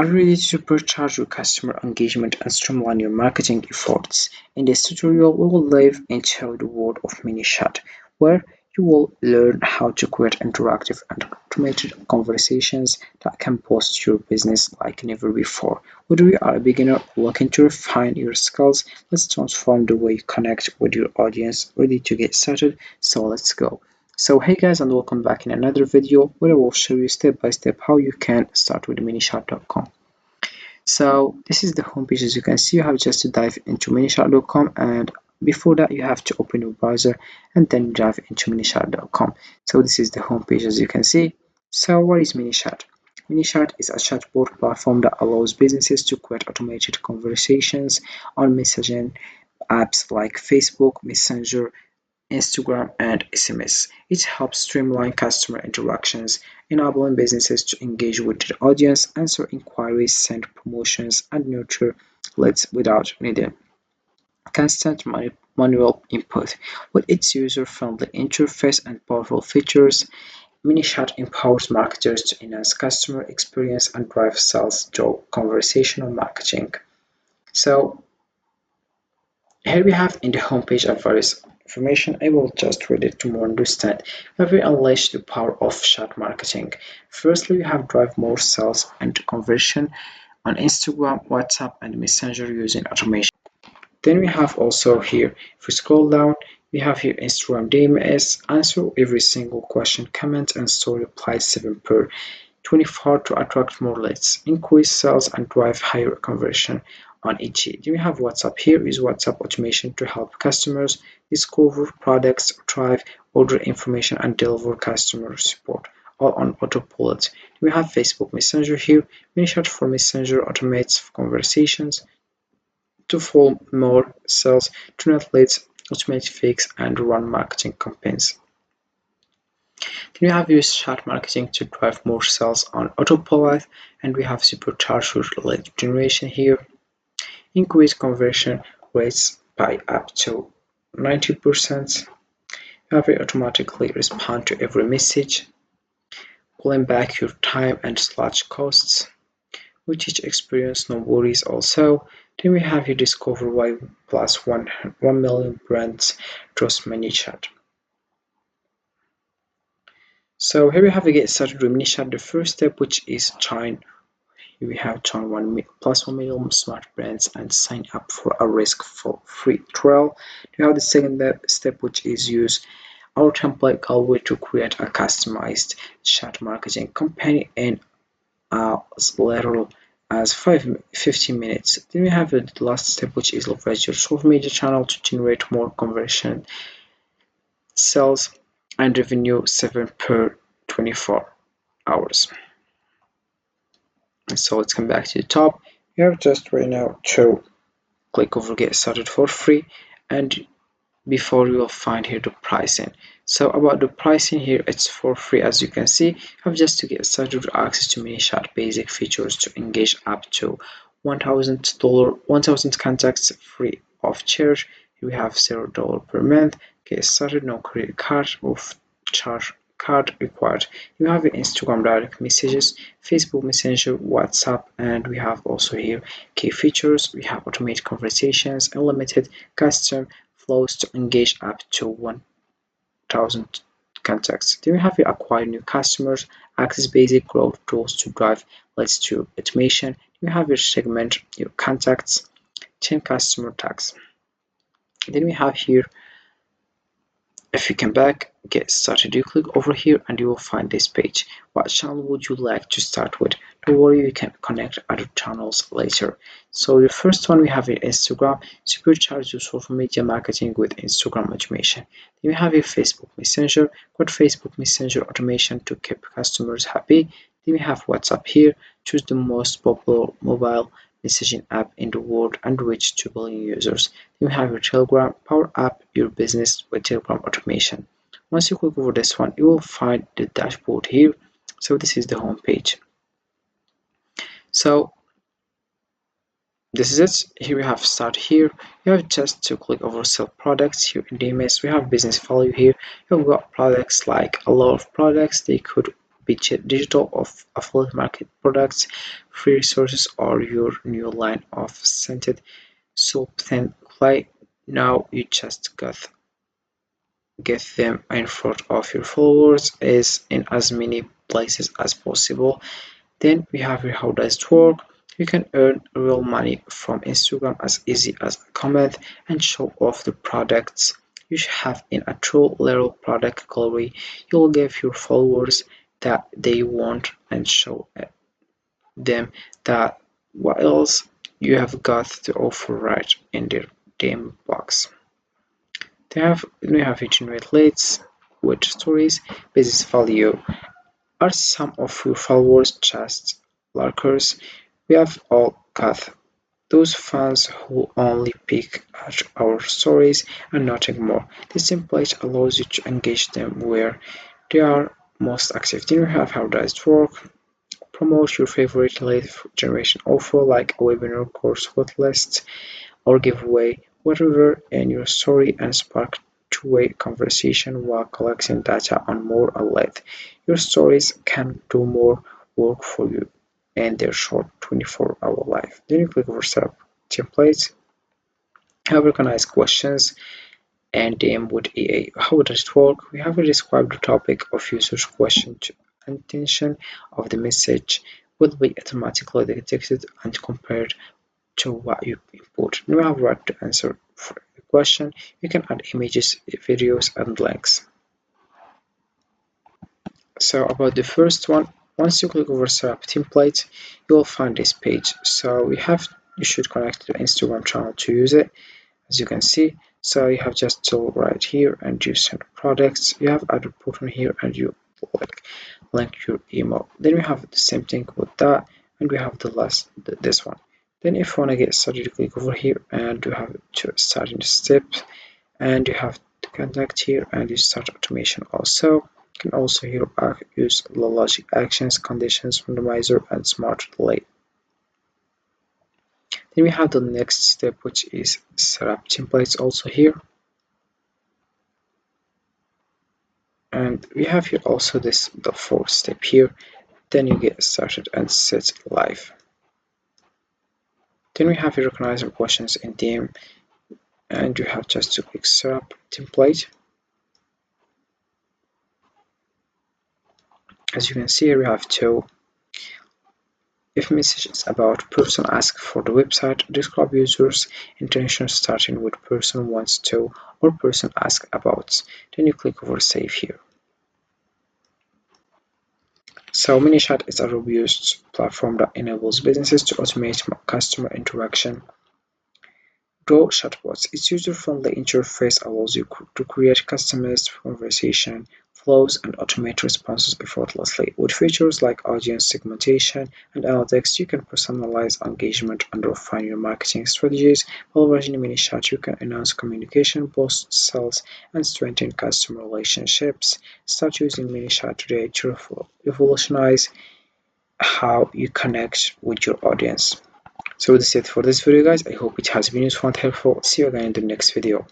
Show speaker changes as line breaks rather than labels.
Are you ready to supercharge your customer engagement and streamline your marketing efforts? In this tutorial, we will dive into the world of ManyChat, where you will learn how to create interactive and automated conversations that can boost your business like never before. Whether you are a beginner or looking to refine your skills, let's transform the way you connect with your audience. Ready to get started? So let's go. So hey guys, and welcome back in another video where I will show you step by step how you can start with manychat.com. So this is the homepage. As you can see, you have just to dive into manychat.com, and before that you have to open your browser and then dive into manychat.com. So this is the homepage, as you can see. So what is ManyChat? ManyChat is a chatbot platform that allows businesses to create automated conversations on messaging apps like Facebook, Messenger, Instagram, and SMS. It helps streamline customer interactions, enabling businesses to engage with their audience, answer inquiries, send promotions, and nurture leads without needing constant manual input. With its user-friendly interface and powerful features, ManyChat empowers marketers to enhance customer experience and drive sales through conversational marketing. So here we have in the homepage various information. I will just read it to more understand. Have we unleashed the power of chat marketing? Firstly, we have drive more sales and conversion on Instagram, WhatsApp, and Messenger using automation. Then we have also here, if we scroll down, we have here Instagram DMS, answer every single question, comment, and story replies 7 per 24 to attract more leads, increase sales, and drive higher conversion on EG. Then we have WhatsApp. Here is WhatsApp automation to help customers discover products, drive order information, and deliver customer support, all on autopilot. Then we have Facebook Messenger here. ManyChat for Messenger automates conversations to follow more sales, generate leads, automate fakes, and run marketing campaigns. Then we have used chat marketing to drive more sales on autopilot, and we have supercharged your lead generation here, increase conversion rates by up to 90%, have it automatically respond to every message, pulling back your time and slash costs. With each experience, no worries also. Then we have you discover why plus 1 million brands trust ManyChat. So here we have to get started with ManyChat. The first step, which is join. We have join 1 million smart brands and sign up for a risk-free trial. We have the second step, which is use our template gallery to create a customized chat marketing campaign in as little as 15 minutes. Then we have the last step, which is leverage your social media channel to generate more conversion, sales, and revenue 7 per 24 hours. So let's come back to the top. You have just right now to click over get started for free, and before you will find here the pricing. So about the pricing here, it's for free. As you can see, you have just to get started with access to ManyChat basic features to engage up to $1,000 contacts free of charge. We have $0 per month. Get started, no credit card or charge card required. You have Instagram direct messages, Facebook Messenger, WhatsApp, and we have also here key features. We have automated conversations, unlimited custom flows to engage up to 1,000 contacts. Then we have your acquire new customers, access basic growth tools to drive leads to automation. You have your segment your contacts, 10 customer tags. Then we have here, if you come back, get started, you click over here and you will find this page. What channel would you like to start with? Don't worry, you can connect other channels later. So the first one, we have your Instagram, supercharge your social media marketing with Instagram automation. Then you have your Facebook Messenger, got Facebook Messenger automation to keep customers happy. Then we have WhatsApp here, choose the most popular mobile messaging app in the world and reach 2 billion users. Then you have your Telegram, power up your business with Telegram automation. Once you click over this one, you will find the dashboard here. So this is the home page. So this is it. Here we have start here. You have just to click over sell products here in DMS. We have business value here. You've got products like a lot of products. They could digital of affiliate market products, free resources, or your new line of scented soap, then apply. Now you just get them in front of your followers is in as many places as possible. Then we have here how does it work. You can earn real money from Instagram as easy as a comment and show off the products you have in a true little product gallery. You'll give your followers that they want and show them that what else you have got to offer right in their DM box. We have generate leads with stories. Business value. Are some of your followers just lurkers? We have all got those fans who only pick at our stories and nothing more. This template allows you to engage them where they are most active. Then you have how does it work? Promote your favorite lead generation offer like a webinar, course, hot list, or giveaway, whatever in your story and spark two-way conversation while collecting data on more or less. Your stories can do more work for you in their short 24-hour life. Then you click over Setup Templates, have recognized questions, and DM with EA. How does it work? We have described the topic of user's question to intention of the message will be automatically detected and compared to what you input. You have right to answer for the question. You can add images, videos, and links. So about the first one, once you click over Setup Template, you will find this page. So you should connect to the Instagram channel to use it, as you can see. So you have just to right here and you send products. You have added button here and you link your email. Then we have the same thing with that, and we have this one. Then if you want to get started, you click over here and you have to start in the steps, and you have to contact here and you start automation also. You can also here use logic actions, conditions, randomizer, and smart delay. Then we have the next step, which is setup templates also here. And we have here also the fourth step here. Then you get started and set live. Then we have here recognizing questions in DM, and you have just to click setup template. As you can see here, we have two. If messages about person ask for the website, describe users intention starting with person wants to or person ask about. Then you click over save here. So ManyChat is a robust platform that enables businesses to automate customer interaction. Grow chatbots. Its user-friendly interface allows you to create customized conversation flows and automate responses effortlessly. With features like audience segmentation and analytics, you can personalize engagement and refine your marketing strategies. While using ManyChat, you can enhance communication, boost sales, and strengthen customer relationships. Start using ManyChat today to revolutionize how you connect with your audience. So that's it for this video, guys. I hope it has been useful and helpful. See you again in the next video.